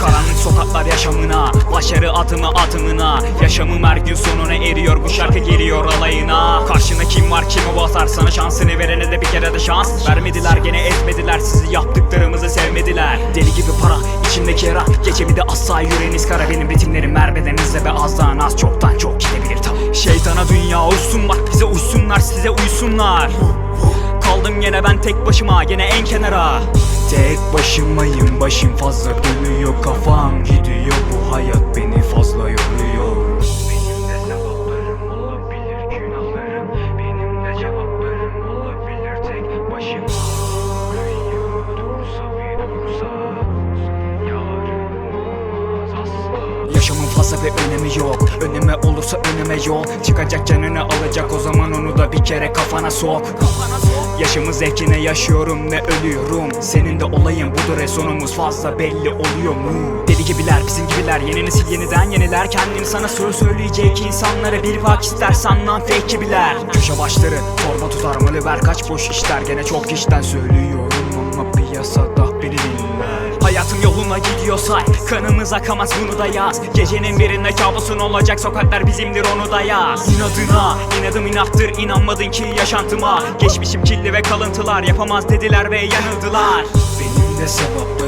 Karanlık sokaklar yaşamına, başarı adımı adımına. Yaşamım her gün sonuna eriyor, bu şarkı geliyor alayına. Karşında kim var kimi basar, sana şansını verene de bir kere de şans vermediler. Gene ezmediler sizi, yaptıklarımızı sevmediler. Deli gibi para içimdeki yara, gece bir de asla yüreğiniz kara. Benim ritimlerim merbedenizle ve azdan az çoktan çok gidebilir tabi. Şeytana dünya uysun, bak bize uysunlar, size uysunlar. Kaldım yine ben tek başıma, gene en kenara. Tek başımayım, başım fazla dönüyor, kafam gidiyor. Bu hayat beni fazla yoruyor. Benim de sevaplarım olabilir, günahlarım. Benim de cevaplarım olabilir tek başıma. Dünya dursa bir dursa, yarın olmaz asla. Yaşamın fazla bir önemi yok, öneme olursa öneme yol. Çıkacak canını alacak, o zaman onu da bir kere kafana sok. Yaşımı zevkine yaşıyorum ve ölüyorum. Senin de olayın budur, sonumuz fazla belli oluyor mu? Deli gibiler bizim gibiler, yeni nesil yeniden yeniler. Kendini sana söz söyleyecek insanlara bir bak istersen lan fake gibiler. Köşe başları torba tutar malı ver, kaç boş işler. Gene çok işten söylüyorum ama piyasada beni dinler. Hayatım yoluna gidiyorsa kanımız akamaz, bunu da yaz. Gecenin birinde kabusun olacak, sokaklar bizimdir, onu da yaz. İnadına inadım inattır, inanmadın ki yaşantıma. Geçmişim kirli ve kalıntılar, yapamaz dediler ve yanıldılar. Benim de sevap